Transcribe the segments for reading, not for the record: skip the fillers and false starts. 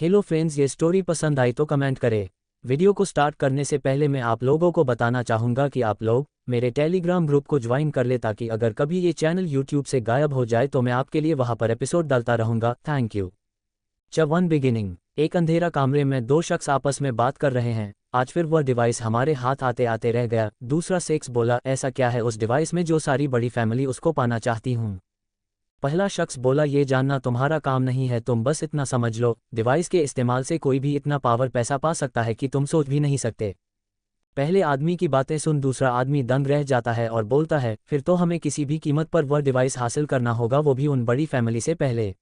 Hello friends, ये story पसंद आई तो कमेंट करें। वीडियो को स्टार्ट करने से पहले मैं आप लोगों को बताना चाहूँगा कि आप लोग मेरे टेलीग्राम ग्रुप को ज्वाइन कर ले, ताकि अगर कभी ये चैनल यूट्यूब से गायब हो जाए तो मैं आपके लिए वहाँ पर एपिसोड डालता रहूँगा। Thank you. One beginning. एक अंधेरा कमरे में दो शख्स आपस में बात कर रहे हैं। आज फिर वह डिवाइस हमारे हाथ आते आते रह गया। दूसरा शख्स बोला, ऐसा क्या है उस डिवाइस में जो सारी बड़ी फैमिली उसको पाना चाहती हूँ। पहला शख्स बोला, ये जानना तुम्हारा काम नहीं है, तुम बस इतना समझ लो, डिवाइस के इस्तेमाल से कोई भी इतना पावर पैसा पा सकता है कि तुम सोच भी नहीं सकते। पहले आदमी की बातें सुन दूसरा आदमी दंग रह जाता है और बोलता है, फिर तो हमें किसी भी कीमत पर वह डिवाइस हासिल करना होगा, वो भी उन बड़ी फैमिली से पहले।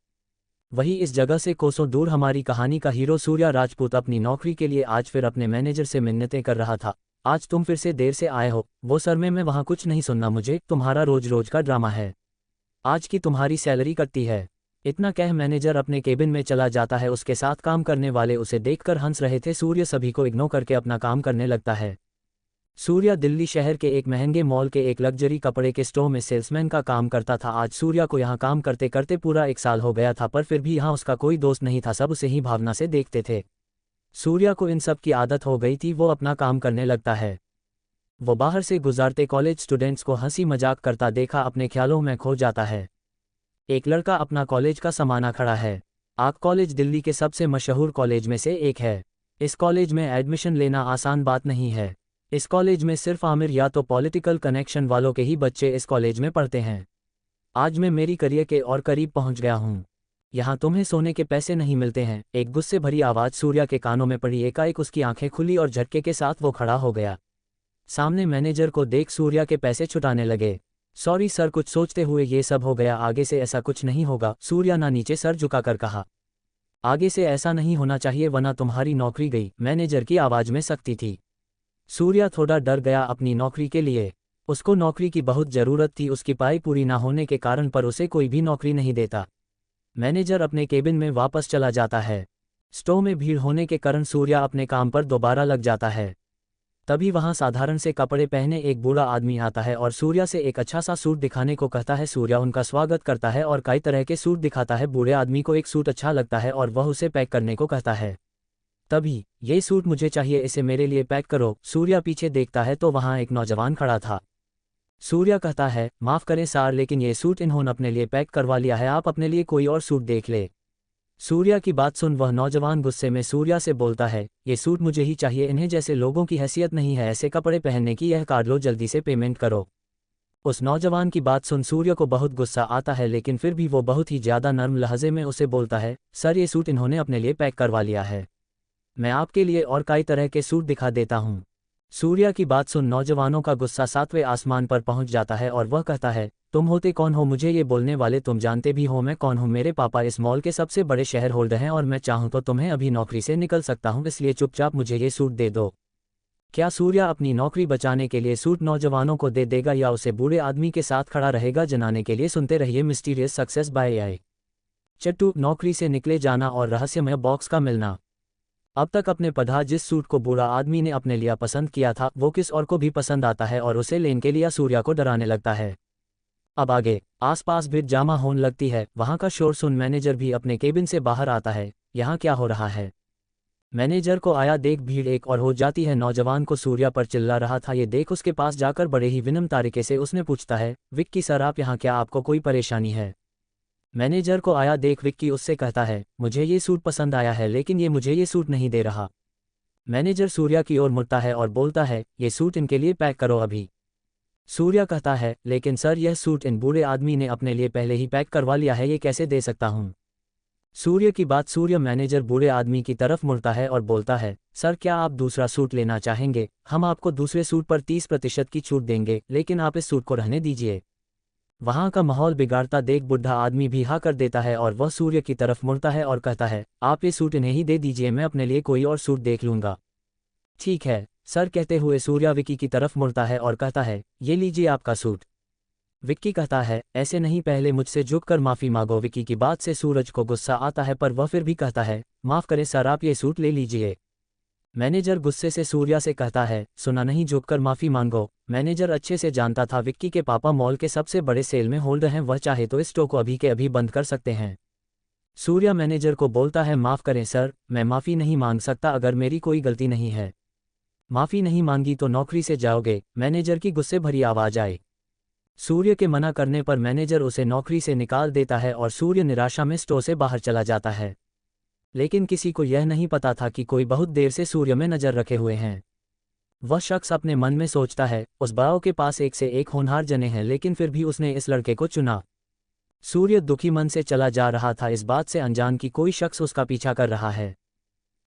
वही इस जगह से कोसों दूर हमारी कहानी का हीरो सूर्या राजपूत अपनी नौकरी के लिए आज फिर अपने मैनेजर से मिन्नतें कर रहा था। आज तुम फिर से देर से आए हो। वो सर मैं वहाँ कुछ नहीं सुनना, मुझे तुम्हारा रोज रोज का ड्रामा है। आज की तुम्हारी सैलरी कटती है। इतना कह मैनेजर अपने केबिन में चला जाता है। उसके साथ काम करने वाले उसे देखकर हंस रहे थे। सूर्य सभी को इग्नोर करके अपना काम करने लगता है। सूर्या दिल्ली शहर के एक महंगे मॉल के एक लग्जरी कपड़े के स्टोर में सेल्समैन का काम करता था। आज सूर्या को यहाँ काम करते करते पूरा 1 साल हो गया था, पर फिर भी यहाँ उसका कोई दोस्त नहीं था। सब उसे ही भावना से देखते थे। सूर्या को इन सब की आदत हो गई थी। वो अपना काम करने लगता है। वो बाहर से गुजारते कॉलेज स्टूडेंट्स को हंसी मजाक करता देखा अपने ख्यालों में खो जाता है। एक लड़का अपना कॉलेज का सामाना खड़ा है। आर्क कॉलेज दिल्ली के सबसे मशहूर कॉलेज में से एक है। इस कॉलेज में एडमिशन लेना आसान बात नहीं है। इस कॉलेज में सिर्फ आमिर या तो पॉलिटिकल कनेक्शन वालों के ही बच्चे इस कॉलेज में पढ़ते हैं। आज मैं मेरी करियर के और करीब पहुंच गया हूं। यहाँ तुम्हें सोने के पैसे नहीं मिलते हैं। एक गुस्से भरी आवाज़ सूर्या के कानों में पड़ी। एकाएक उसकी आंखें खुली और झटके के साथ वो खड़ा हो गया। सामने मैनेजर को देख सूर्या के पैसे छुटाने लगे। सॉरी सर, कुछ सोचते हुए ये सब हो गया, आगे से ऐसा कुछ नहीं होगा। सूर्या ना नीचे सर झुकाकर कहा, आगे से ऐसा नहीं होना चाहिए वरना तुम्हारी नौकरी गई। मैनेजर की आवाज़ में सख्ती थी। सूर्या थोड़ा डर गया अपनी नौकरी के लिए। उसको नौकरी की बहुत ज़रूरत थी, उसकी पढ़ाई पूरी ना होने के कारण, पर उसे कोई भी नौकरी नहीं देता। मैनेजर अपने केबिन में वापस चला जाता है। स्टोर में भीड़ होने के कारण सूर्या अपने काम पर दोबारा लग जाता है। तभी वहां साधारण से कपड़े पहने एक बूढ़ा आदमी आता है और सूर्या से एक अच्छा सा सूट दिखाने को कहता है। सूर्या उनका स्वागत करता है और कई तरह के सूट दिखाता है। बूढ़े आदमी को एक सूट अच्छा लगता है और वह उसे पैक करने को कहता है। तभी, ये सूट मुझे चाहिए, इसे मेरे लिए पैक करो। सूर्या पीछे देखता है तो वहां एक नौजवान खड़ा था। सूर्या कहता है, माफ़ करें सार, लेकिन ये सूट इन्होंने अपने लिए पैक करवा लिया है, आप अपने लिए कोई और सूट देख ले। सूर्या की बात सुन वह नौजवान गुस्से में सूर्या से बोलता है, ये सूट मुझे ही चाहिए, इन्हें जैसे लोगों की हैसियत नहीं है ऐसे कपड़े पहनने की, यह कार्ड लो, जल्दी से पेमेंट करो। उस नौजवान की बात सुन सूर्या को बहुत गुस्सा आता है, लेकिन फिर भी वो बहुत ही ज़्यादा नर्म लहजे में उसे बोलता है, सर ये सूट इन्होंने अपने लिए पैक करवा लिया है, मैं आपके लिए और कई तरह के सूट दिखा देता हूँ। सूर्या की बात सुन नौजवानों का गुस्सा 7वें आसमान पर पहुंच जाता है और वह कहता है, तुम होते कौन हो मुझे ये बोलने वाले? तुम जानते भी हो मैं कौन हूँ? मेरे पापा इस मॉल के सबसे बड़े शेयर होल्डर हैं और मैं चाहूँ तो तुम्हें अभी नौकरी से निकल सकता हूँ, इसलिए चुपचाप मुझे ये सूट दे दो। क्या सूर्या अपनी नौकरी बचाने के लिए सूट नौजवानों को दे देगा या उसे बूढ़े आदमी के साथ खड़ा रहेगा जनाने के लिए? सुनते रहिए मिस्टीरियस सक्सेस बाय AI। चट्टू, नौकरी से निकले जाना और रहस्यमय बॉक्स का मिलना। अब तक अपने पढ़ा जिस सूट को बूढ़ा आदमी ने अपने लिए पसंद किया था वो किस और को भी पसंद आता है और उसे लेने के लिए सूर्या को डराने लगता है। अब आगे आसपास भीड़ जमा होने लगती है। वहां का शोर सुन मैनेजर भी अपने केबिन से बाहर आता है। यहाँ क्या हो रहा है? मैनेजर को आया देख भीड़ एक और हो जाती है। नौजवान को सूर्या पर चिल्ला रहा था, ये देख उसके पास जाकर बड़े ही विनम्र तरीके से उसने पूछता है, विक्की सर आप यहाँ, क्या आपको कोई परेशानी है? मैनेजर को आया देख विक्की उससे कहता है, मुझे ये सूट पसंद आया है लेकिन ये मुझे ये सूट नहीं दे रहा। मैनेजर सूर्या की ओर मुड़ता है और बोलता है, ये सूट इनके लिए पैक करो अभी। सूर्या कहता है, लेकिन सर यह सूट इन बूढ़े आदमी ने अपने लिए पहले ही पैक करवा लिया है, ये कैसे दे सकता हूँ? सूर्य की बात सूर्य मैनेजर बूढ़े आदमी की तरफ मुड़ता है और बोलता है, सर क्या आप दूसरा सूट लेना चाहेंगे? हम आपको दूसरे सूट पर 30% की छूट देंगे, लेकिन आप इस सूट को रहने दीजिए। वहां का माहौल बिगाड़ता देख बुढ़ा आदमी भी हाँ कर देता है और वह सूर्य की तरफ मुड़ता है और कहता है, आप ये सूट इन्हें ही दे दीजिए, मैं अपने लिए कोई और सूट देख लूंगा। ठीक है सर, कहते हुए सूर्या विक्की की तरफ मुड़ता है और कहता है, ये लीजिए आपका सूट। विक्की कहता है, ऐसे नहीं, पहले मुझसे झुककर माफ़ी मांगो। विक्की की बात से सूरज को गुस्सा आता है पर वह फिर भी कहता है, माफ़ करें सर आप ये सूट ले लीजिए। मैनेजर गुस्से से सूर्या से कहता है, सुना नहीं, झुककर माफ़ी मांगो। मैनेजर अच्छे से जानता था विक्की के पापा मॉल के सबसे बड़े सेल में होल्डर हैं, वह चाहे तो इस स्टोर को अभी के अभी बंद कर सकते हैं। सूर्य मैनेजर को बोलता है, माफ़ करें सर, मैं माफ़ी नहीं मांग सकता अगर मेरी कोई गलती नहीं है। माफ़ी नहीं मांगी तो नौकरी से जाओगे, मैनेजर की गुस्से भरी आवाज़ आई। सूर्य के मना करने पर मैनेजर उसे नौकरी से निकाल देता है और सूर्य निराशा में स्टोर से बाहर चला जाता है। लेकिन किसी को यह नहीं पता था कि कोई बहुत देर से सूर्य में नज़र रखे हुए हैं। वह शख्स अपने मन में सोचता है, उस बाव के पास एक से एक होनहार जने हैं, लेकिन फिर भी उसने इस लड़के को चुना। सूर्य दुखी मन से चला जा रहा था, इस बात से अनजान कि कोई शख्स उसका पीछा कर रहा है।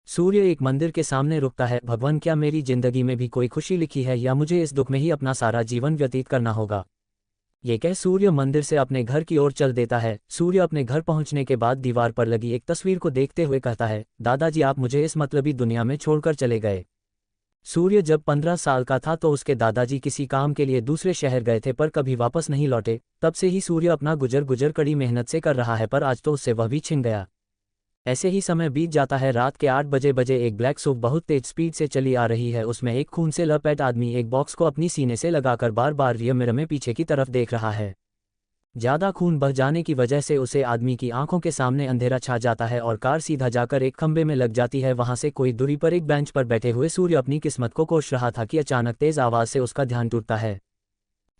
सूर्य एक मंदिर के सामने रुकता है। भगवान, क्या मेरी जिंदगी में भी कोई खुशी लिखी है या मुझे इस दुख में ही अपना सारा जीवन व्यतीत करना होगा? ये कह सूर्य मंदिर से अपने घर की ओर चल देता है। सूर्य अपने घर पहुंचने के बाद दीवार पर लगी एक तस्वीर को देखते हुए कहता है, दादाजी आप मुझे इस मतलबी दुनिया में छोड़कर चले गए। सूर्य जब 15 साल का था तो उसके दादाजी किसी काम के लिए दूसरे शहर गए थे पर कभी वापस नहीं लौटे। तब से ही सूर्य अपना गुजर कड़ी मेहनत से कर रहा है, पर आज तो उससे वह भी छिन गया। ऐसे ही समय बीत जाता है। रात के 8 बजे एक ब्लैक सूफ बहुत तेज स्पीड से चली आ रही है। उसमें एक खून से लपेट आदमी एक बॉक्स को अपनी सीने से लगाकर बार बार रियर मिरर में पीछे की तरफ देख रहा है। ज्यादा खून बह जाने की वजह से उसे आदमी की आंखों के सामने अंधेरा छा जाता है और कार सीधा जाकर एक खंबे में लग जाती है। वहां से कोई दूरी पर एक बेंच पर बैठे हुए सूर्य अपनी किस्मत को कोस रहा था कि अचानक तेज आवाज से उसका ध्यान टूटता है।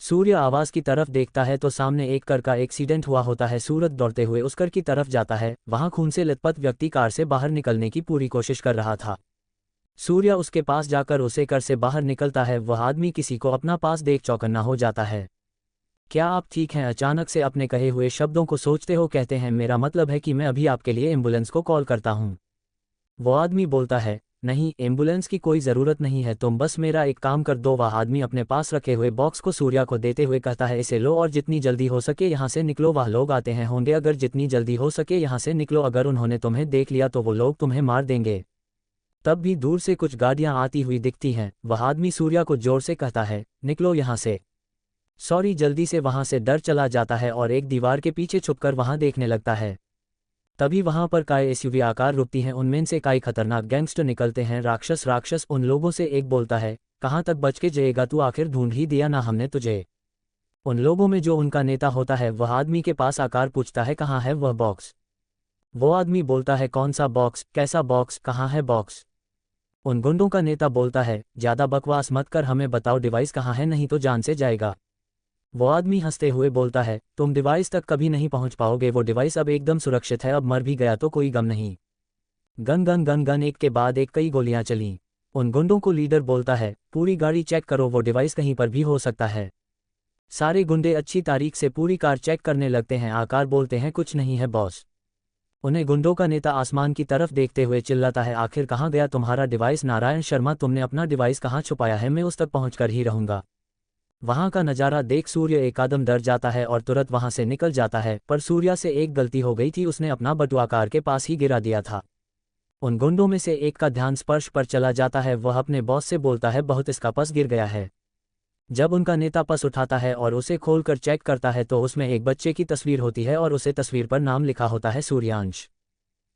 सूर्य आवाज की तरफ देखता है तो सामने एक कार का एक्सीडेंट हुआ होता है। सूरज दौड़ते हुए उस कार की तरफ जाता है। वहां खून से लथपथ व्यक्ति कार से बाहर निकलने की पूरी कोशिश कर रहा था। सूर्य उसके पास जाकर उसे कार से बाहर निकलता है। वह आदमी किसी को अपना पास देख चौकन्ना हो जाता है। क्या आप ठीक हैं? अचानक से अपने कहे हुए शब्दों को सोचते हो कहते हैं, मेरा मतलब है कि मैं अभी आपके लिए एम्बुलेंस को कॉल करता हूं। वो आदमी बोलता है, नहीं, एम्बुलेंस की कोई ज़रूरत नहीं है, तुम बस मेरा एक काम कर दो। वह आदमी अपने पास रखे हुए बॉक्स को सूर्या को देते हुए कहता है, इसे लो और जितनी जल्दी हो सके यहाँ से निकलो। वह लोग आते हैं होंगे, अगर जितनी जल्दी हो सके यहाँ से निकलो। अगर उन्होंने तुम्हें देख लिया तो वो लोग तुम्हें मार देंगे। तब भी दूर से कुछ गाड़ियां आती हुई दिखती हैं। वह आदमी सूर्या को जोर से कहता है, निकलो यहाँ से। सॉरी, जल्दी से वहां से डर चला जाता है और एक दीवार के पीछे छुपकर वहां देखने लगता है। तभी वहां पर कई एसयूवी आकार रुकती हैं। उनमें से कई खतरनाक गैंगस्टर निकलते हैं। राक्षस उन लोगों से एक बोलता है, कहाँ तक बच के जाएगा तू? आखिर ढूंढ ही दिया ना हमने तुझे। उन लोगों में जो उनका नेता होता है वह आदमी के पास आकार पूछता है, कहाँ है वह बॉक्स? वो आदमी बोलता है, कौन सा बॉक्स? कैसा बॉक्स? कहाँ है बॉक्स? उन गुंडों का नेता बोलता है, ज्यादा बकवास मत कर, हमें बताओ डिवाइस कहाँ है, नहीं तो जान से जाएगा। वो आदमी हंसते हुए बोलता है, तुम डिवाइस तक कभी नहीं पहुंच पाओगे। वो डिवाइस अब एकदम सुरक्षित है, अब मर भी गया तो कोई गम नहीं। गन गन गन गन, एक के बाद एक कई गोलियां चलीं। उन गुंडों को लीडर बोलता है, पूरी गाड़ी चेक करो, वो डिवाइस कहीं पर भी हो सकता है। सारे गुंडे अच्छी तारीख से पूरी कार चेक करने लगते हैं। आकार बोलते हैं, कुछ नहीं है बॉस। उन्हें गुंडों का नेता आसमान की तरफ देखते हुए चिल्लाता है, आखिर कहाँ गया तुम्हारा डिवाइस? नारायण शर्मा, तुमने अपना डिवाइस कहाँ छुपाया है? मैं उस तक पहुँच कर ही रहूंगा। वहां का नज़ारा देख सूर्य एक कदम डर जाता है और तुरंत वहां से निकल जाता है। पर सूर्या से एक गलती हो गई थी, उसने अपना बटुआ कार के पास ही गिरा दिया था। उन गुंडों में से एक का ध्यान स्पर्श पर चला जाता है। वह अपने बॉस से बोलता है, बहुत इसका पस गिर गया है। जब उनका नेता पस उठाता है और उसे खोलकर चेक करता है तो उसमें एक बच्चे की तस्वीर होती है और उसे तस्वीर पर नाम लिखा होता है, सूर्यांश।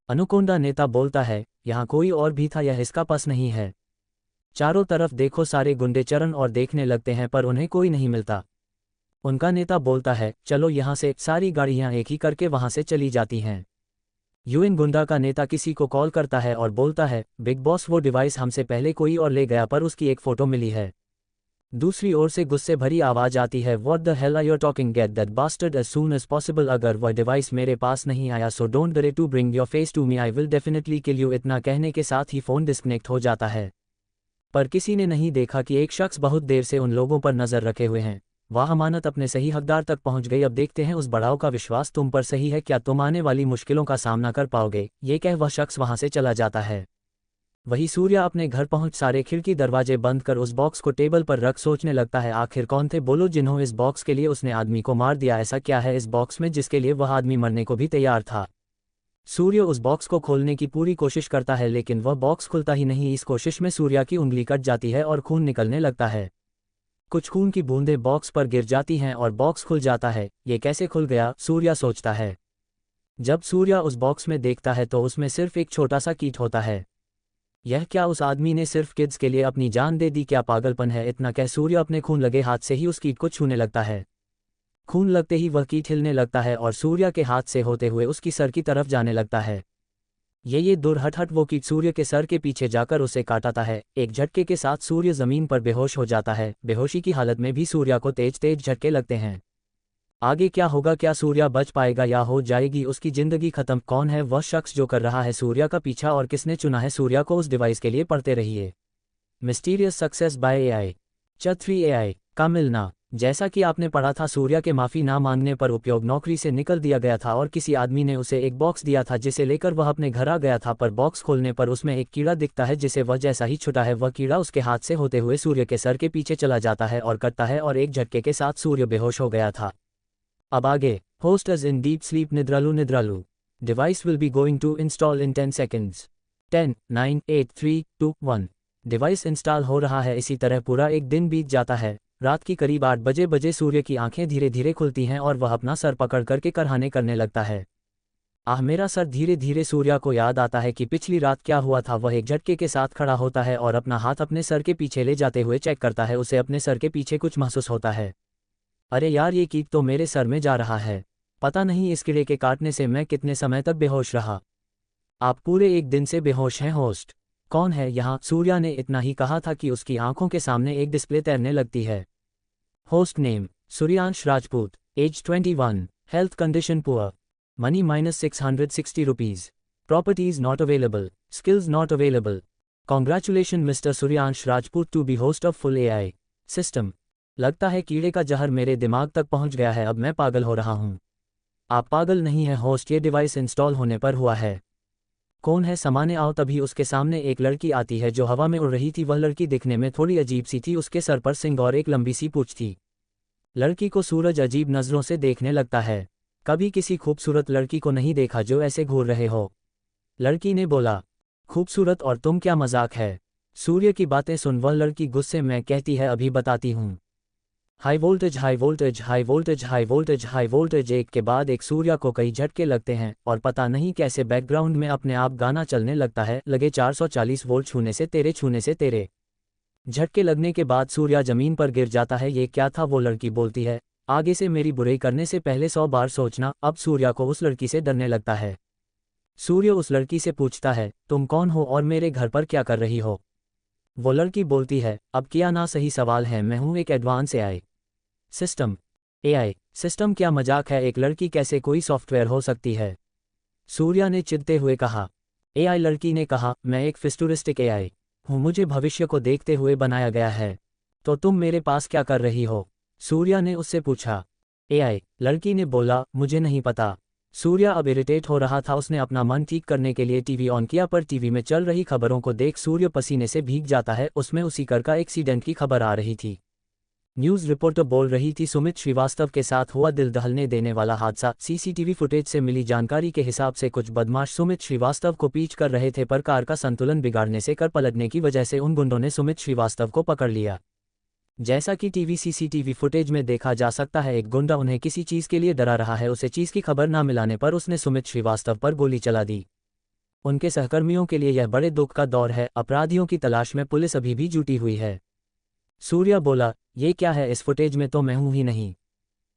अनुकोंडा नेता बोलता है, यहाँ कोई और भी था, यह इसका पस नहीं है। चारों तरफ देखो, सारे गुंडे चरण और देखने लगते हैं पर उन्हें कोई नहीं मिलता। उनका नेता बोलता है, चलो यहाँ से। सारी गाड़ियाँ एक ही करके वहाँ से चली जाती हैं। यूएन गुंडा का नेता किसी को कॉल करता है और बोलता है, बिग बॉस, वो डिवाइस हमसे पहले कोई और ले गया पर उसकी एक फ़ोटो मिली है। दूसरी ओर से गुस्से भरी आवाज़ आती है, what the hell are you talking, get that bastard as soon as possible. अगर वह डिवाइस मेरे पास नहीं आया so don't dare to bring your face to me, I will definitely kill you. इतना कहने के साथ ही फ़ोन डिस्कनेक्ट हो जाता है। पर किसी ने नहीं देखा कि एक शख्स बहुत देर से उन लोगों पर नजर रखे हुए हैं। वह अमानत अपने सही हकदार तक पहुंच गई। अब देखते हैं उस बढ़ाव का विश्वास तुम पर सही है, क्या तुम आने वाली मुश्किलों का सामना कर पाओगे? ये कह वह शख्स वहां से चला जाता है। वही सूर्या अपने घर पहुंच सारे खिड़की दरवाजे बंद कर उस बॉक्स को टेबल पर रख सोचने लगता है, आखिर कौन थे बोलो जिन्होंने इस बॉक्स के लिए उसने आदमी को मार दिया? ऐसा क्या है इस बॉक्स में जिसके लिए वह आदमी मरने को भी तैयार था? सूर्य उस बॉक्स को खोलने की पूरी कोशिश करता है लेकिन वह बॉक्स खुलता ही नहीं। इस कोशिश में सूर्या की उंगली कट जाती है और खून निकलने लगता है। कुछ खून की बूंदें बॉक्स पर गिर जाती हैं और बॉक्स खुल जाता है। ये कैसे खुल गया, सूर्या सोचता है। जब सूर्या उस बॉक्स में देखता है तो उसमें सिर्फ एक छोटा सा कीट होता है। यह क्या, उस आदमी ने सिर्फ किड्स के लिए अपनी जान दे दी? क्या पागलपन है? इतना कह सूर्य अपने खून लगे हाथ से ही उस कीट को छूने लगता है। खून लगते ही वह कीट हिलने लगता है और सूर्य के हाथ से होते हुए उसकी सर की तरफ जाने लगता है। ये दूर हट वो कीट सूर्य के सर के पीछे जाकर उसे काटता है। एक झटके के साथ सूर्य जमीन पर बेहोश हो जाता है। बेहोशी की हालत में भी सूर्य को तेज तेज झटके लगते हैं। आगे क्या होगा? क्या सूर्य बच पाएगा या हो जाएगी उसकी जिंदगी खत्म? कौन है वह शख्स जो कर रहा है सूर्य का पीछा और किसने चुना है सूर्य को उस डिवाइस के लिए? पढ़ते रहिए। Mysterious success by AI. Chaturi AI का मिलना। जैसा कि आपने पढ़ा था, सूर्य के माफी ना मांगने पर उपयोग नौकरी से निकल दिया गया था और किसी आदमी ने उसे एक बॉक्स दिया था जिसे लेकर वह अपने घर आ गया था। पर बॉक्स खोलने पर उसमें एक कीड़ा दिखता है जिसे वह जैसा ही छुटा है वह कीड़ा उसके हाथ से होते हुए सूर्य के सर के पीछे चला जाता है और कटता है और एक झटके के साथ सूर्य बेहोश हो गया था। अब आगे। Host is in deep sleep. निद्रालु। Device will be going to install in 10 seconds. 10, 9, 8, 3, 2, 1। Device install हो रहा है। इसी तरह पूरा एक दिन बीत जाता है। रात की करीब 8 बजे सूर्य की आंखें धीरे धीरे खुलती हैं और वह अपना सर पकड़ करके करहाने करने लगता है। मेरा सर। धीरे धीरे सूर्य को याद आता है कि पिछली रात क्या हुआ था। वह एक झटके के साथ खड़ा होता है और अपना हाथ अपने सर के पीछे ले जाते हुए चेक करता है। उसे अपने सर के पीछे कुछ महसूस होता है। अरे यार, ये कीट तो मेरे सर में जा रहा है। पता नहीं इस कीड़े के काटने से मैं कितने समय तक बेहोश रहा। आप पूरे एक दिन से बेहोश हैं। होस्ट कौन है यहाँ? सूर्य ने इतना ही कहा था कि उसकी आंखों के सामने एक डिस्प्ले तैरने लगती है। Host name Suryansh Rajput. Age 21। Health condition poor. Money -660 rupees. Properties not available. Skills not available. Congratulation mister Suryansh Rajput to be host of full AI system. लगता है कीड़े का जहर मेरे दिमाग तक पहुंच गया है। अब मैं पागल हो रहा हूं। आप पागल नहीं हैं होस्ट, ये डिवाइस इंस्टॉल होने पर हुआ है। कौन है? सामान्य आओ। तभी उसके सामने एक लड़की आती है जो हवा में उड़ रही थी। वह लड़की दिखने में थोड़ी अजीब सी थी। उसके सर पर सिंग और एक लंबी सी पूंछ थी। लड़की को सूरज अजीब नजरों से देखने लगता है। कभी किसी खूबसूरत लड़की को नहीं देखा जो ऐसे घूर रहे हो। लड़की ने बोला। खूबसूरत? और तुम? क्या मजाक है? सूर्य की बातें सुन वह लड़की गुस्से में कहती है, अभी बताती हूँ। High voltage high voltage high voltage high voltage high voltage. एक के बाद एक सूर्य को कई झटके लगते हैं और पता नहीं कैसे बैकग्राउंड में अपने आप गाना चलने लगता है। लगे 440 वोल्ट छूने से तेरे। झटके लगने के बाद सूर्य जमीन पर गिर जाता है। ये क्या था? वो लड़की बोलती है, आगे से मेरी बुराई करने से पहले 100 बार सोचना। अब सूर्य को उस लड़की से डरने लगता है। सूर्य उस लड़की से पूछता है, तुम कौन हो और मेरे घर पर क्या कर रही हो? वो लड़की बोलती है, अब क्या ना सही सवाल है, मैं हूं एक advance AI system. AI system? क्या मजाक है? एक लड़की कैसे कोई सॉफ्टवेयर हो सकती है? सूर्य ने चिढ़ते हुए कहा। एआई लड़की ने कहा, मैं एक फिस्टूरिस्टिक एआई हूं, मुझे भविष्य को देखते हुए बनाया गया है। तो तुम मेरे पास क्या कर रही हो? सूर्य ने उससे पूछा। एआई लड़की ने बोला, मुझे नहीं पता। सूर्य अब इरिटेट हो रहा था। उसने अपना मन ठीक करने के लिए टीवी ऑन किया पर टीवी में चल रही खबरों को देख सूर्य पसीने से भीग जाता है। उसमें उसी कार का एक्सीडेंट की खबर आ रही थी। न्यूज़ रिपोर्टर बोल रही थी, सुमित श्रीवास्तव के साथ हुआ दिल दहलने देने वाला हादसा। सीसीटीवी फुटेज से मिली जानकारी के हिसाब से कुछ बदमाश सुमित श्रीवास्तव को पीछ कर रहे थे पर कार का संतुलन बिगाड़ने से कार पलटने की वजह से उन गुंडों ने सुमित श्रीवास्तव को पकड़ लिया। जैसा कि सीसीटीवी फुटेज में देखा जा सकता है, एक गुंडा उन्हें किसी चीज़ के लिए डरा रहा है। उसे चीज़ की खबर ना मिलाने पर उसने सुमित श्रीवास्तव पर गोली चला दी। उनके सहकर्मियों के लिए यह बड़े दुख का दौर है। अपराधियों की तलाश में पुलिस अभी भी जुटी हुई है। सूर्य बोला, ये क्या है? इस फुटेज में तो मैं हूं ही नहीं।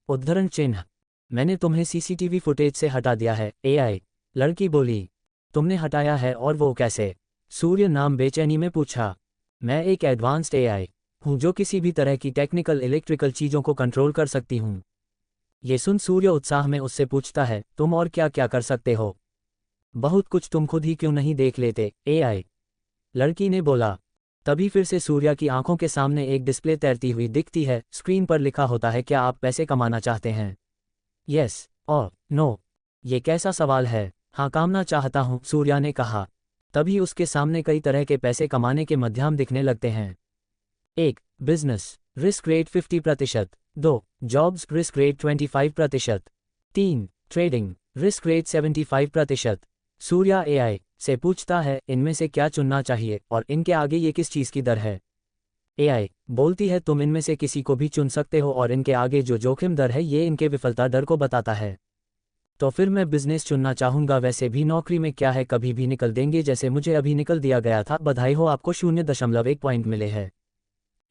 उद्धरण चिन्ह, मैंने तुम्हें सीसीटीवी फुटेज से हटा दिया है। एआई लड़की बोली, तुमने हटाया है और वो कैसे? सूर्य नाम बेचैनी में पूछा। मैं एक एडवांस्ड एआई हूं जो किसी भी तरह की टेक्निकल इलेक्ट्रिकल चीज़ों को कंट्रोल कर सकती हूं। ये सुन सूर्य उत्साह में उससे पूछता है, तुम और क्या क्या कर सकते हो? बहुत कुछ, तुम खुद ही क्यों नहीं देख लेते? एआई लड़की ने बोला। तभी फिर से सूर्य की आंखों के सामने एक डिस्प्ले तैरती हुई दिखती है। स्क्रीन पर लिखा होता है, क्या आप पैसे कमाना चाहते हैं? यस और नो। ये कैसा सवाल है? हाँ, कामना चाहता हूं, सूर्य ने कहा। तभी उसके सामने कई तरह के पैसे कमाने के माध्यम दिखने लगते हैं। 1. Business, risk rate 50%। 2. Jobs, risk rate 25%। 3. Trading, risk rate 75%। सूर्य एआई से पूछता है, इनमें से क्या चुनना चाहिए और इनके आगे ये किस चीज़ की दर है? एआई बोलती है, तुम इनमें से किसी को भी चुन सकते हो और इनके आगे जो जोखिम दर है ये इनके विफलता दर को बताता है। तो फिर मैं बिजनेस चुनना चाहूँगा। वैसे भी नौकरी में क्या है, कभी भी निकल देंगे, जैसे मुझे अभी निकल दिया गया था। बधाई हो, आपको 0.1 पॉइंट मिले हैं।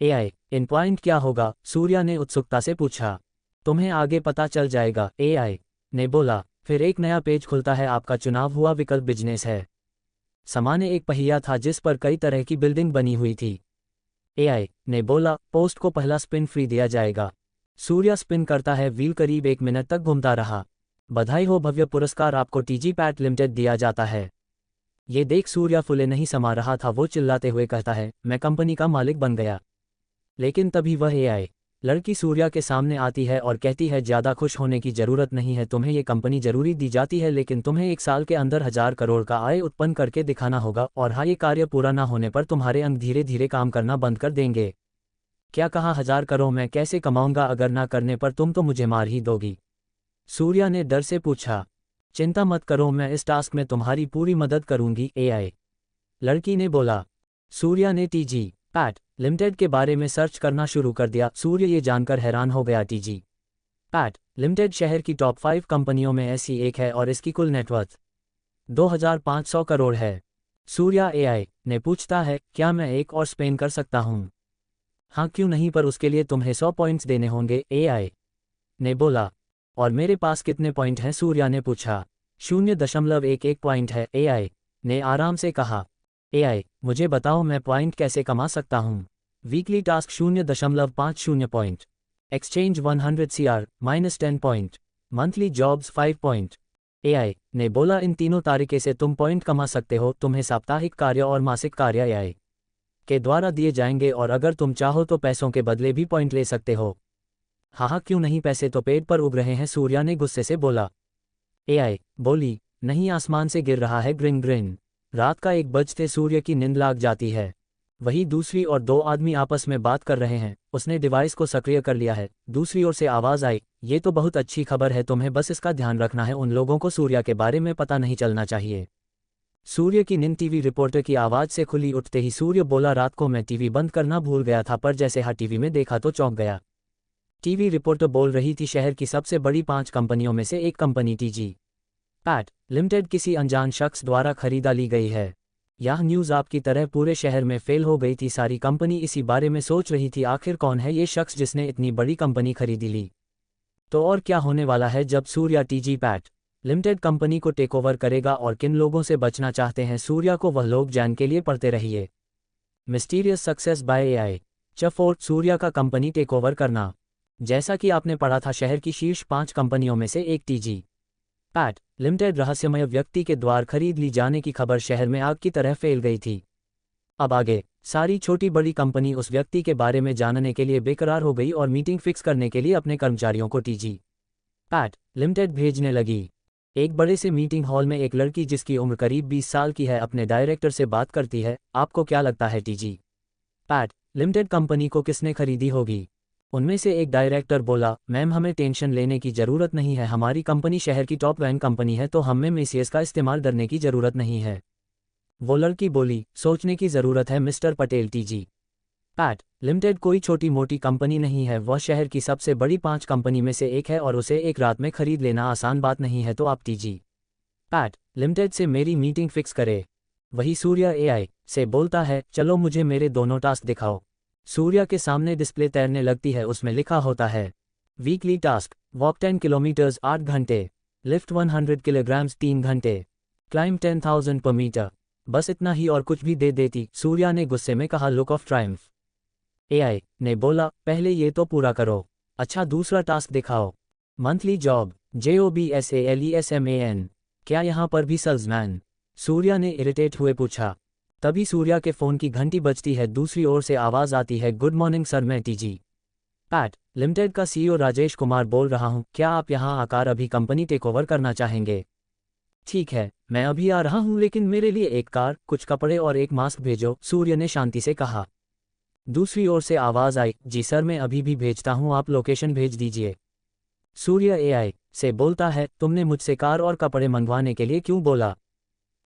एआई इन पॉइंट क्या होगा? सूर्य ने उत्सुकता से पूछा। तुम्हें आगे पता चल जाएगा, एआई ने बोला। फिर एक नया पेज खुलता है, आपका चुनाव हुआ विकल्प बिजनेस है। सामान्य एक पहिया था जिस पर कई तरह की बिल्डिंग बनी हुई थी। एआई ने बोला, पोस्ट को पहला स्पिन फ्री दिया जाएगा। सूर्या स्पिन करता है, व्हील करीब 1 मिनट तक घूमता रहा। बधाई हो, भव्य पुरस्कार आपको टीजी पैट लिमिटेड दिया जाता है। ये देख सूर्या फुले नहीं समा रहा था। वो चिल्लाते हुए कहता है, मैं कंपनी का मालिक बन गया। लेकिन तभी वह एआई लड़की सूर्या के सामने आती है और कहती है, ज़्यादा खुश होने की ज़रूरत नहीं है, तुम्हें ये कंपनी जरूरी दी जाती है, लेकिन तुम्हें 1 साल के अंदर 1000 करोड़ का आय उत्पन्न करके दिखाना होगा, और हाँ, ये कार्य पूरा ना होने पर तुम्हारे अंग धीरे धीरे काम करना बंद कर देंगे। क्या कहा? 1000 करोड़ मैं कैसे कमाऊंगा? अगर ना करने पर तुम तो मुझे मार ही दोगी। सूर्या ने डर से पूछा। चिंता मत करो, मैं इस टास्क में तुम्हारी पूरी मदद करूंगी, एआई लड़की ने बोला। सूर्या ने टीजी पैट लिमिटेड के बारे में सर्च करना शुरू कर दिया। सूर्य ये जानकर हैरान हो गया, टीजी पैट लिमिटेड शहर की टॉप 5 कंपनियों में ऐसी एक है और इसकी कुल नेटवर्थ 2500 करोड़ है। सूर्या एआई ने पूछता है, क्या मैं एक और स्पेन कर सकता हूँ? हाँ, क्यों नहीं, पर उसके लिए तुम्हें 100 पॉइंट्स देने होंगे, एआई ने बोला। और मेरे पास कितने पॉइंट हैं? सूर्या ने पूछा। 0.11 पॉइंट है, एआई ने आराम से कहा। एआई, मुझे बताओ मैं पॉइंट कैसे कमा सकता हूँ? Weekly task 0.50 point, exchange 100 CR -10 point, monthly jobs 5 point. AI ने बोला, इन तीनों तरीके से तुम पॉइंट कमा सकते हो। तुम्हें साप्ताहिक कार्य और मासिक कार्य एआई के द्वारा दिए जाएंगे, और अगर तुम चाहो तो पैसों के बदले भी पॉइंट ले सकते हो। हाँ, क्यों नहीं, पैसे तो पेट पर उग रहे हैं, सूर्या ने गुस्से से बोला। एआई बोली, नहीं, आसमान से गिर रहा है, ग्रिन ग्रिन। रात का 1 बजते सूर्य की नींद लाग जाती है। वही दूसरी ओर 2 आदमी आपस में बात कर रहे हैं। उसने डिवाइस को सक्रिय कर लिया है। दूसरी ओर से आवाज आई, ये तो बहुत अच्छी खबर है, तुम्हें बस इसका ध्यान रखना है, उन लोगों को सूर्या के बारे में पता नहीं चलना चाहिए। सूर्य की नींद टीवी रिपोर्टर की आवाज से खुली। उठते ही सूर्य बोला, रात को मैं टीवी बंद करना भूल गया था, पर जैसे हाँ टीवी में देखा तो चौंक गया। टीवी रिपोर्टर बोल रही थी, शहर की सबसे बड़ी 5 कंपनियों में से एक कंपनी टीजी पैट लिमिटेड किसी अनजान शख्स द्वारा खरीदा ली गई है। यह न्यूज़ आपकी तरह पूरे शहर में फेल हो गई थी। सारी कंपनी इसी बारे में सोच रही थी, आखिर कौन है ये शख्स जिसने इतनी बड़ी कंपनी खरीदी ली। तो और क्या होने वाला है जब Surya TG PAT limited company को टेक ओवर करेगा, और किन लोगों से बचना चाहते हैं सूर्या को, वह लोग जान के लिए पढ़ते रहिए। मिस्टीरियस सक्सेस बाय एआई चफोर्ट, सूर्या का कंपनी टेक ओवर करना। जैसा कि आपने पढ़ा था, शहर की शीर्ष 5 कंपनियों में से एक टीजी पैट लिमिटेड रहस्यमय व्यक्ति के द्वार खरीद ली जाने की खबर शहर में आग की तरह फैल गई थी। अब आगे सारी छोटी बड़ी कंपनी उस व्यक्ति के बारे में जानने के लिए बेकरार हो गई और मीटिंग फिक्स करने के लिए अपने कर्मचारियों को टीजी पैट लिमिटेड भेजने लगी। एक बड़े से मीटिंग हॉल में एक लड़की जिसकी उम्र करीब 20 साल की है अपने डायरेक्टर से बात करती है, आपको क्या लगता है टीजी पैट लिमिटेड कंपनी को किसने खरीदी होगी? उनमें से एक डायरेक्टर बोला, मैम हमें टेंशन लेने की ज़रूरत नहीं है, हमारी कंपनी शहर की टॉप 1 कंपनी है, तो हमें मेसियस का इस्तेमाल करने की ज़रूरत नहीं है। वो लड़की बोली, सोचने की ज़रूरत है mister Patel, TG PAT limited कोई छोटी मोटी कंपनी नहीं है, वह शहर की सबसे बड़ी 5 कंपनी में से एक है, और उसे एक रात में खरीद लेना आसान बात नहीं है, तो आप टीजी पैट लिमिटेड से मेरी मीटिंग फिक्स करें। वही सूर्या एआई से बोलता है, चलो मुझे मेरे दोनों टास्क दिखाओ। सूर्या के सामने डिस्प्ले तैरने लगती है, उसमें लिखा होता है, वीकली टास्क, वॉक 10 किलोमीटर्स 8 घंटे, लिफ्ट 100 किलोग्राम्स 3 घंटे, क्लाइंब 10,000 पर मीटर। बस इतना ही और कुछ भी दे देती, सूर्या ने गुस्से में कहा, लुक ऑफ ट्रायम्फ। एआई ने बोला, पहले ये तो पूरा करो। अच्छा, दूसरा टास्क दिखाओ। Monthly job, JOBSALESMAN। क्या यहाँ पर भी सेल्समैन? सूर्या ने इरिटेट हुए पूछा। तभी सूर्या के फ़ोन की घंटी बजती है। दूसरी ओर से आवाज़ आती है, गुड मॉर्निंग सर, मैं टीजी पैट लिमिटेड का CEO राजेश कुमार बोल रहा हूँ, क्या आप यहाँ आकर अभी कंपनी टेक ओवर करना चाहेंगे? ठीक है, मैं अभी आ रहा हूँ, लेकिन मेरे लिए एक कार, कुछ कपड़े और एक मास्क भेजो, सूर्य ने शांति से कहा। दूसरी ओर से आवाज़ आई, जी सर मैं अभी भी भेजता हूँ, आप लोकेशन भेज दीजिए। सूर्य एआई से बोलता है, तुमने मुझसे कार और कपड़े मंगवाने के लिए क्यों बोला?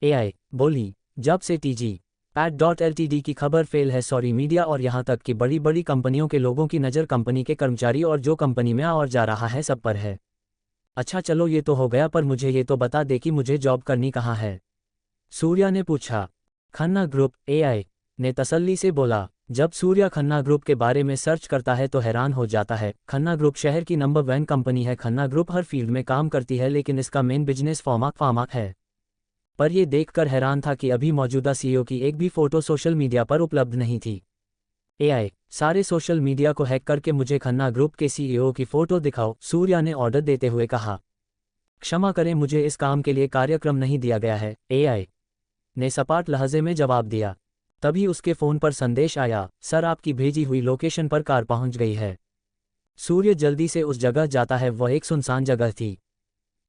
एआई बोली, जब से टीजी पैट LTD की खबर फेल है, सॉरी मीडिया और यहाँ तक कि बड़ी बड़ी कंपनियों के लोगों की नज़र कंपनी के कर्मचारी और जो कंपनी में आ और जा रहा है सब पर है। अच्छा चलो ये तो हो गया, पर मुझे ये तो बता दे कि मुझे जॉब करनी कहाँ है? सूर्या ने पूछा। खन्ना ग्रुप, एआई ने तसल्ली से बोला। जब सूर्या खन्ना ग्रुप के बारे में सर्च करता है तो हैरान हो जाता है। खन्ना ग्रुप शहर की नंबर 1 कंपनी है। खन्ना ग्रुप हर फील्ड में काम करती है लेकिन इसका मेन बिजनेस फार्मा है। पर ये देखकर हैरान था कि अभी मौजूदा सीईओ की एक भी फोटो सोशल मीडिया पर उपलब्ध नहीं थी। एआई, सारे सोशल मीडिया को हैक करके मुझे खन्ना ग्रुप के सीईओ की फोटो दिखाओ, सूर्या ने ऑर्डर देते हुए कहा। क्षमा करें, मुझे इस काम के लिए कार्यक्रम नहीं दिया गया है, एआई ने सपाट लहजे में जवाब दिया। तभी उसके फ़ोन पर संदेश आया, सर आपकी भेजी हुई लोकेशन पर कार पहुंच गई है। सूर्य जल्दी से उस जगह जाता है। वह एक सुनसान जगह थी।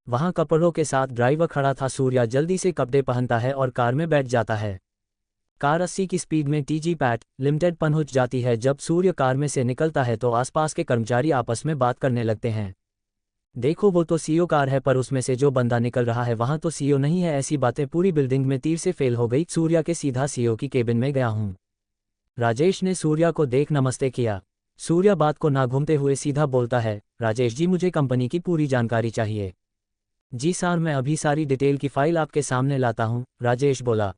वहां कपड़ों के साथ ड्राइवर खड़ा था। सूर्या जल्दी से कपड़े पहनता है और कार में बैठ जाता है। कार 80 की स्पीड में टीजी पैट लिमिटेड पहुंच जाती है। जब सूर्य कार में से निकलता है तो आसपास के कर्मचारी आपस में बात करने लगते हैं। देखो वो तो सीईओ कार है, पर उसमें से जो बंदा निकल रहा है वहां तो सीईओ नहीं है। ऐसी बातें पूरी बिल्डिंग में तीर से फेल हो गई। सूर्या के सीधा सीईओ की केबिन में गया हूं। राजेश ने सूर्या को देख नमस्ते किया। सूर्या बात को ना घूमते हुए सीधा बोलता है, राजेश जी मुझे कंपनी की पूरी जानकारी चाहिए। जी सर, मैं अभी सारी डिटेल की फाइल आपके सामने लाता हूं, राजेश बोला।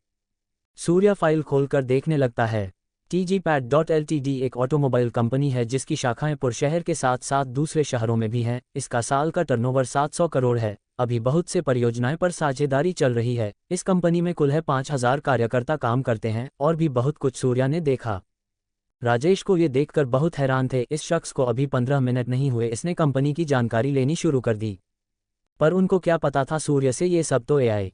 सूर्या फाइल खोलकर देखने लगता है। TGPAT.LTD एक ऑटोमोबाइल कंपनी है जिसकी शाखाएं पुर शहर के साथ साथ दूसरे शहरों में भी हैं। इसका साल का टर्नओवर 700 करोड़ है। अभी बहुत से परियोजनाएं पर साझेदारी चल रही है। इस कंपनी में कुल है 5000 कार्यकर्ता काम करते हैं और भी बहुत कुछ सूर्या ने देखा। राजेश को ये देखकर बहुत हैरान थे। इस शख्स को अभी 15 मिनट नहीं हुए, इसने कंपनी की जानकारी लेनी शुरू कर दी। पर उनको क्या पता था सूर्य से ये सब तो एआई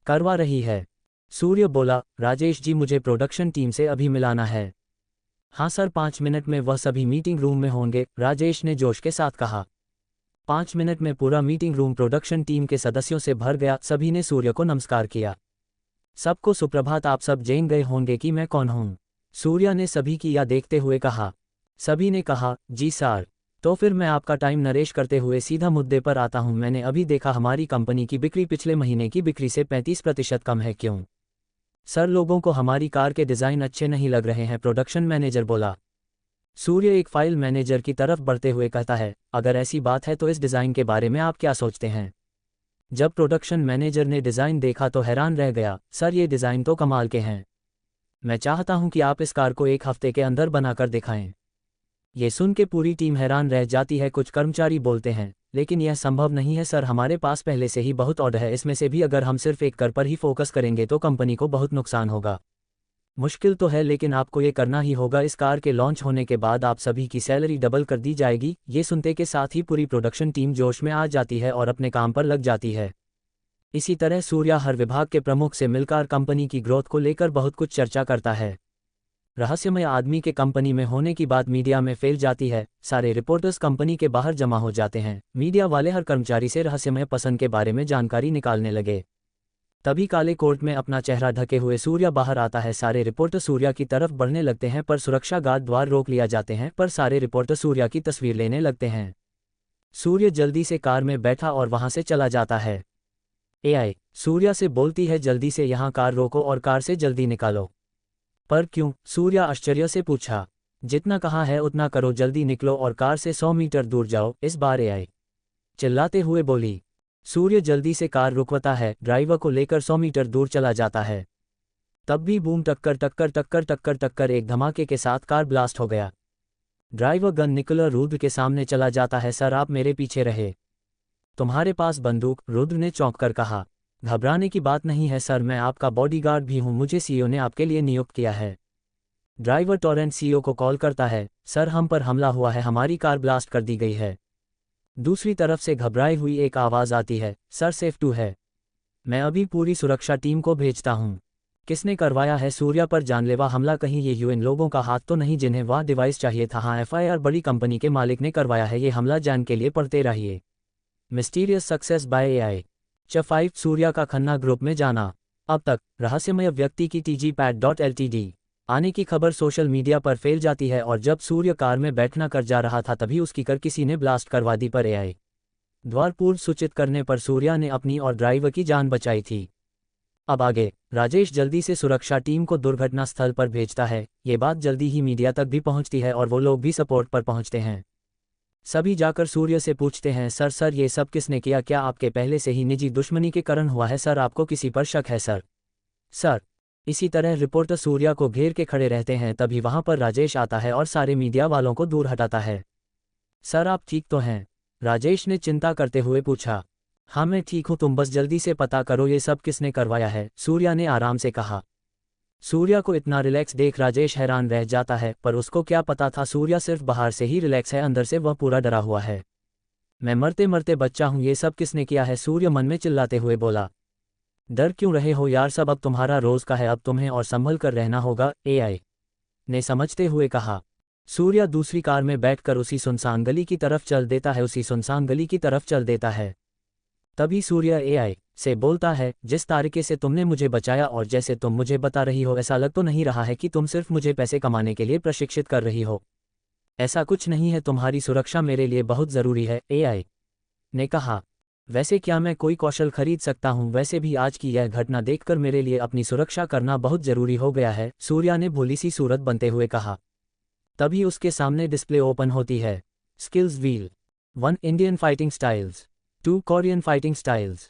करवा रही है। सूर्य बोला, राजेश जी मुझे प्रोडक्शन टीम से अभी मिलाना है। हाँ सर, 5 मिनट में वह सभी मीटिंग रूम में होंगे, राजेश ने जोश के साथ कहा। 5 मिनट में पूरा मीटिंग रूम प्रोडक्शन टीम के सदस्यों से भर गया। सभी ने सूर्य को नमस्कार किया। सबको सुप्रभात, आप सब जान गए होंगे कि मैं कौन हूँ, सूर्या ने सभी की या देखते हुए कहा। सभी ने कहा, जी सर। तो फिर मैं आपका टाइम नरेश करते हुए सीधा मुद्दे पर आता हूं। मैंने अभी देखा हमारी कंपनी की बिक्री पिछले महीने की बिक्री से 35% कम है। क्यों सर? लोगों को हमारी कार के डिज़ाइन अच्छे नहीं लग रहे हैं, प्रोडक्शन मैनेजर बोला। सूर्य एक फाइल मैनेजर की तरफ बढ़ते हुए कहता है, अगर ऐसी बात है तो इस डिज़ाइन के बारे में आप क्या सोचते हैं? जब प्रोडक्शन मैनेजर ने डिज़ाइन देखा तो हैरान रह गया। सर ये डिज़ाइन तो कमाल के हैं। मैं चाहता हूं कि आप इस कार को 1 हफ्ते के अंदर बनाकर दिखाएं। ये सुन के पूरी टीम हैरान रह जाती है। कुछ कर्मचारी बोलते हैं, लेकिन यह संभव नहीं है सर, हमारे पास पहले से ही बहुत ऑर्डर है। इसमें से भी अगर हम सिर्फ एक कार पर ही फोकस करेंगे तो कंपनी को बहुत नुकसान होगा। मुश्किल तो है लेकिन आपको ये करना ही होगा। इस कार के लॉन्च होने के बाद आप सभी की सैलरी डबल कर दी जाएगी। ये सुनते के साथ ही पूरी प्रोडक्शन टीम जोश में आ जाती है और अपने काम पर लग जाती है। इसी तरह सूर्या हर विभाग के प्रमुख से मिलकर कंपनी की ग्रोथ को लेकर बहुत कुछ चर्चा करता है। रहस्यमय आदमी के कंपनी में होने की बात मीडिया में फैल जाती है। सारे रिपोर्टर्स कंपनी के बाहर जमा हो जाते हैं। मीडिया वाले हर कर्मचारी से रहस्यमय पसंद के बारे में जानकारी निकालने लगे। तभी काले कोट में अपना चेहरा ढके हुए सूर्या बाहर आता है। सारे रिपोर्टर सूर्या की तरफ बढ़ने लगते हैं पर सुरक्षा गार्ड द्वार रोक लिया जाते हैं। पर सारे रिपोर्टर सूर्या की तस्वीर लेने लगते हैं। सूर्य जल्दी से कार में बैठा और वहां से चला जाता है। एआई सूर्या से बोलती है, जल्दी से यहाँ कार रोको और कार से जल्दी निकालो। पर क्यों? सूर्या आश्चर्य से पूछा। जितना कहा है उतना करो, जल्दी निकलो और कार से 100 मीटर दूर जाओ, इस बार एआई चिल्लाते हुए बोली। सूर्य जल्दी से कार रुकवाता है, ड्राइवर को लेकर 100 मीटर दूर चला जाता है। तब भी बूम टक्कर टक्कर टक्कर टक्कर टक्कर एक धमाके के साथ कार ब्लास्ट हो गया। ड्राइवर गन निकलर रुद्र के सामने चला जाता है। सर आप मेरे पीछे रहे, तुम्हारे पास बंदूक? रुद्र ने चौंक कर कहा। घबराने की बात नहीं है सर, मैं आपका बॉडीगार्ड भी हूं, मुझे सीईओ ने आपके लिए नियुक्त किया है। ड्राइवर टॉरेंट सीईओ को कॉल करता है, सर हम पर हमला हुआ है, हमारी कार ब्लास्ट कर दी गई है। दूसरी तरफ से घबराई हुई एक आवाज़ आती है, सर सेफ टू है, मैं अभी पूरी सुरक्षा टीम को भेजता हूं। किसने करवाया है सूर्या पर जानलेवा हमला? कहीं ये यूएन लोगों का हाथ तो नहीं जिन्हें वह डिवाइस चाहिए था? हाँ, एफआईआर बड़ी कंपनी के मालिक ने करवाया है। ये हमला जान के लिए पढ़ते रहिए। Mysterious success by AI. च5 सूर्या का खन्ना ग्रुप में जाना। अब तक रहस्यमय व्यक्ति की TGPAT.LTD आने की खबर सोशल मीडिया पर फैल जाती है और जब सूर्य कार में बैठना कर जा रहा था तभी उसकी कार किसी ने ब्लास्ट करवा दी। पर एआई द्वार पूर्व सूचित करने पर सूर्या ने अपनी और ड्राइवर की जान बचाई थी। अब आगे राजेश जल्दी से सुरक्षा टीम को दुर्घटना स्थल पर भेजता है। ये बात जल्दी ही मीडिया तक भी पहुंचती है और वो लोग भी सपोर्ट पर पहुंचते हैं। सभी जाकर सूर्य से पूछते हैं, सर ये सब किसने किया? क्या आपके पहले से ही निजी दुश्मनी के कारण हुआ है? सर आपको किसी पर शक है? सर इसी तरह रिपोर्टर सूर्या को घेर के खड़े रहते हैं, तभी वहां पर राजेश आता है और सारे मीडिया वालों को दूर हटाता है। सर आप ठीक तो हैं? राजेश ने चिंता करते हुए पूछा। हाँ मैं ठीक हूँ, तुम बस जल्दी से पता करो ये सब किसने करवाया है, सूर्या ने आराम से कहा। सूर्या को इतना रिलैक्स देख राजेश हैरान रह जाता है, पर उसको क्या पता था सूर्या सिर्फ बाहर से ही रिलैक्स है, अंदर से वह पूरा डरा हुआ है। मैं मरते मरते बच्चा हूँ, ये सब किसने किया है? सूर्य मन में चिल्लाते हुए बोला। डर क्यों रहे हो यार, सब अब तुम्हारा रोज का है, अब तुम्हें और संभल कर रहना होगा, एआई ने समझते हुए कहा। सूर्या दूसरी कार में बैठकर उसी सुनसान गली की तरफ चल देता है। तभी सूर्या एआई से बोलता है, जिस तरीके से तुमने मुझे बचाया और जैसे तुम मुझे बता रही हो, ऐसा लग तो नहीं रहा है कि तुम सिर्फ मुझे पैसे कमाने के लिए प्रशिक्षित कर रही हो। ऐसा कुछ नहीं है, तुम्हारी सुरक्षा मेरे लिए बहुत ज़रूरी है, एआई ने कहा। वैसे क्या मैं कोई कौशल खरीद सकता हूँ? वैसे भी आज की यह घटना देखकर मेरे लिए अपनी सुरक्षा करना बहुत ज़रूरी हो गया है, सूर्या ने भोली सी सूरत बनते हुए कहा। तभी उसके सामने डिस्प्ले ओपन होती है। Skills wheel. 1 Indian fighting styles, 2 Korean fighting styles,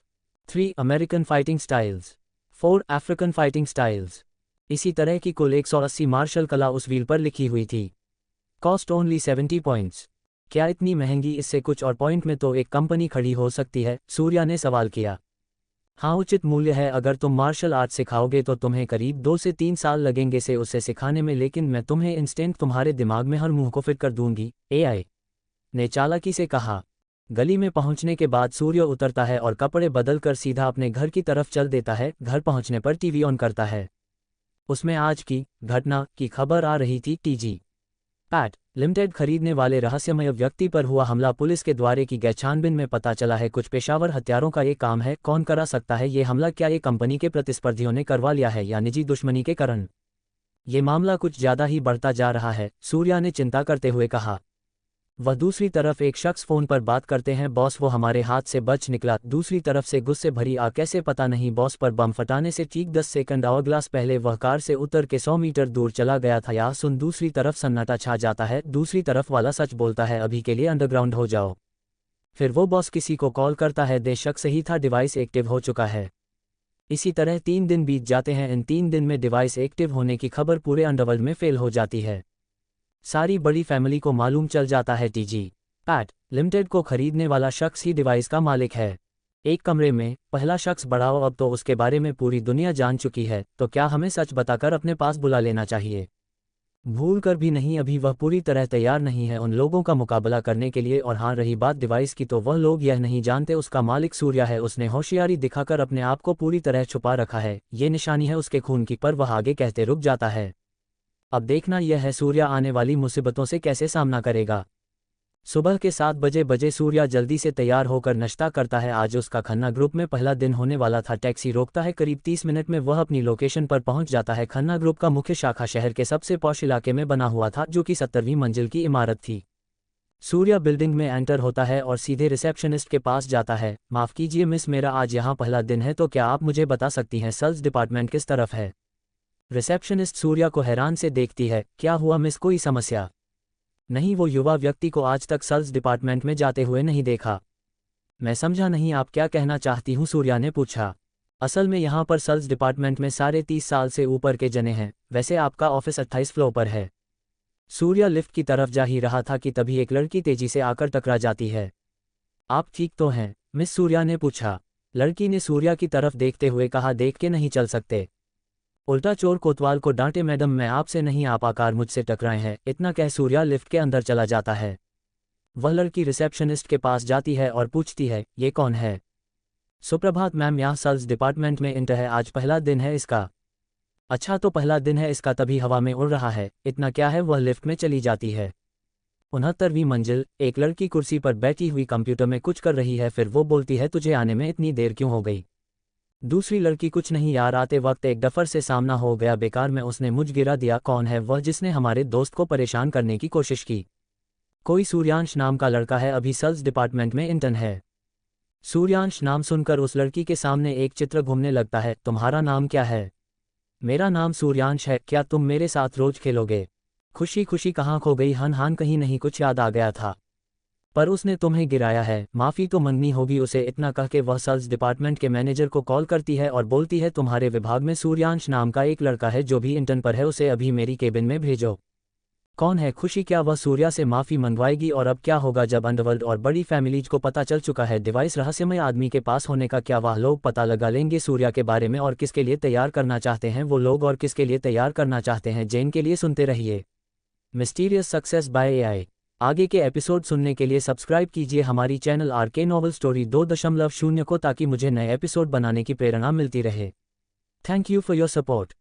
3 American fighting styles, 4 African fighting styles. इसी तरह की कुल 180 मार्शल कला उस व्हील पर लिखी हुई थी। Cost only 70 points. क्या इतनी महंगी? इससे कुछ और पॉइंट में तो एक कंपनी खड़ी हो सकती है, सूर्या ने सवाल किया। हाँ उचित मूल्य है, अगर तुम मार्शल आर्ट सिखाओगे तो तुम्हें करीब 2 से 3 साल लगेंगे से उसे सिखाने में, लेकिन मैं तुम्हें इंस्टेंट तुम्हारे दिमाग में हर मुंह को फिट कर दूंगी, एआई ने चालाकी से कहा। गली में पहुंचने के बाद सूर्य उतरता है और कपड़े बदलकर सीधा अपने घर की तरफ चल देता है। घर पहुंचने पर टीवी ऑन करता है। उसमें आज की घटना की खबर आ रही थी। टीजी पैट लिमिटेड खरीदने वाले रहस्यमय व्यक्ति पर हुआ हमला, पुलिस के द्वारे की गई छानबीन में पता चला है कुछ पेशावर हत्यारों का ये काम है। कौन करा सकता है ये हमला? क्या ये कंपनी के प्रतिस्पर्धियों ने करवा लिया है या निजी दुश्मनी के कारण? ये मामला कुछ ज्यादा ही बढ़ता जा रहा है, सूर्या ने चिंता करते हुए कहा। वह दूसरी तरफ एक शख्स फोन पर बात करते हैं, बॉस वो हमारे हाथ से बच निकला। दूसरी तरफ से गुस्से भरी आग, कैसे पता नहीं, बॉस पर बम फटाने से ठीक 10 सेकंड आवर्ग्लास पहले वह कार से उतर के 100 मीटर दूर चला गया था। या सुन, दूसरी तरफ सन्नाटा छा जाता है। दूसरी तरफ वाला सच बोलता है, अभी के लिए अंडरग्राउंड हो जाओ। फिर वो बॉस किसी को कॉल करता है, बेशक सही था, डिवाइस एक्टिव हो चुका है। इसी तरह 3 दिन बीत जाते हैं। इन 3 दिन में डिवाइस एक्टिव होने की खबर पूरे अंडरवर्ल्ड में फेल हो जाती है। सारी बड़ी फैमिली को मालूम चल जाता है टीजी पैट लिमिटेड को खरीदने वाला शख्स ही डिवाइस का मालिक है। एक कमरे में पहला शख्स बढ़ाओ, अब तो उसके बारे में पूरी दुनिया जान चुकी है, तो क्या हमें सच बताकर अपने पास बुला लेना चाहिए? भूल कर भी नहीं, अभी वह पूरी तरह तैयार नहीं है उन लोगों का मुकाबला करने के लिए। और हाँ, रही बात डिवाइस की, तो वह लोग यह नहीं जानते उसका मालिक सूर्या है। उसने होशियारी दिखाकर अपने आप को पूरी तरह छुपा रखा है, ये निशानी है उसके खून की। पर वह आगे कहते रुक जाता है। अब देखना यह है सूर्या आने वाली मुसीबतों से कैसे सामना करेगा। सुबह के 7 बजे सूर्या जल्दी से तैयार होकर नाश्ता करता है। आज उसका खन्ना ग्रुप में पहला दिन होने वाला था। टैक्सी रोकता है, करीब 30 मिनट में वह अपनी लोकेशन पर पहुंच जाता है। खन्ना ग्रुप का मुख्य शाखा शहर के सबसे पॉश इलाके में बना हुआ था, जो कि 70वीं मंजिल की इमारत थी। सूर्या बिल्डिंग में एंटर होता है और सीधे रिसेप्शनिस्ट के पास जाता है। माफ़ कीजिए मिस, मेरा आज यहाँ पहला दिन है, तो क्या आप मुझे बता सकती हैं सेल्स डिपार्टमेंट किस तरफ है? रिसेप्शनिस्ट सूर्या को हैरान से देखती है। क्या हुआ मिस, कोई समस्या? नहीं, वो युवा व्यक्ति को आज तक सेल्स डिपार्टमेंट में जाते हुए नहीं देखा। मैं समझा नहीं, आप क्या कहना चाहती हूँ? सूर्या ने पूछा। असल में यहाँ पर सेल्स डिपार्टमेंट में सारे 30 साल से ऊपर के जने हैं। वैसे आपका ऑफिस 28 फ्लोर पर है। सूर्या लिफ्ट की तरफ जा ही रहा था कि तभी एक लड़की तेजी से आकर टकरा जाती है। आप ठीक तो हैं मिस? सूर्या ने पूछा। लड़की ने सूर्या की तरफ देखते हुए कहा, देख के नहीं चल सकते? उल्टा चोर कोतवाल को डांटे। मैडम मैं आपसे नहीं, आप आकार मुझसे टकराए हैं। इतना कह सूर्या लिफ्ट के अंदर चला जाता है। वह लड़की रिसेप्शनिस्ट के पास जाती है और पूछती है, ये कौन है? सुप्रभात मैम, यहाँ सेल्स डिपार्टमेंट में इंटर है, आज पहला दिन है इसका। अच्छा तो पहला दिन है इसका, तभी हवा में उड़ रहा है। इतना क्या है? वह लिफ्ट में चली जाती है। 69वीं मंजिल। एक लड़की कुर्सी पर बैठी हुई कंप्यूटर में कुछ कर रही है। फिर वो बोलती है, तुझे आने में इतनी देर क्यों हो गई? दूसरी लड़की, कुछ नहीं यार, आते वक्त एक डफर से सामना हो गया, बेकार में उसने मुझ गिरा दिया। कौन है वह जिसने हमारे दोस्त को परेशान करने की कोशिश की? कोई सूर्यांश नाम का लड़का है, अभी सेल्स डिपार्टमेंट में इंटर्न है। सूर्यांश नाम सुनकर उस लड़की के सामने एक चित्र घूमने लगता है। तुम्हारा नाम क्या है? मेरा नाम सूर्यांश है। क्या तुम मेरे साथ रोज खेलोगे? खुशी खुशी कहाँ खो गई? हन हान कहीं नहीं कुछ याद आ गया था? पर उसने तुम्हें गिराया है, माफ़ी तो मांगनी होगी उसे। इतना कह के वह सेल्स डिपार्टमेंट के मैनेजर को कॉल करती है और बोलती है तुम्हारे विभाग में सूर्यांश नाम का एक लड़का है जो भी इंटर्न पर है, उसे अभी मेरी केबिन में भेजो। कौन है खुशी? क्या वह सूर्या से माफ़ी मंगवाएगी? और अब क्या होगा जब अंडरवर्ल्ड और बड़ी फैमिलीज को पता चल चुका है डिवाइस रहस्यमय आदमी के पास होने का? क्या वह लोग पता लगा लेंगे सूर्या के बारे में और किसके लिए तैयार करना चाहते हैं वो लोग और किसके लिए तैयार करना चाहते हैं जेन के लिए? सुनते रहिए मिस्टीरियस सक्सेस बाय एआई। आगे के एपिसोड सुनने के लिए सब्सक्राइब कीजिए हमारी चैनल आरके नॉवल स्टोरी 2.0 को ताकि मुझे नए एपिसोड बनाने की प्रेरणा मिलती रहे। Thank you for your support.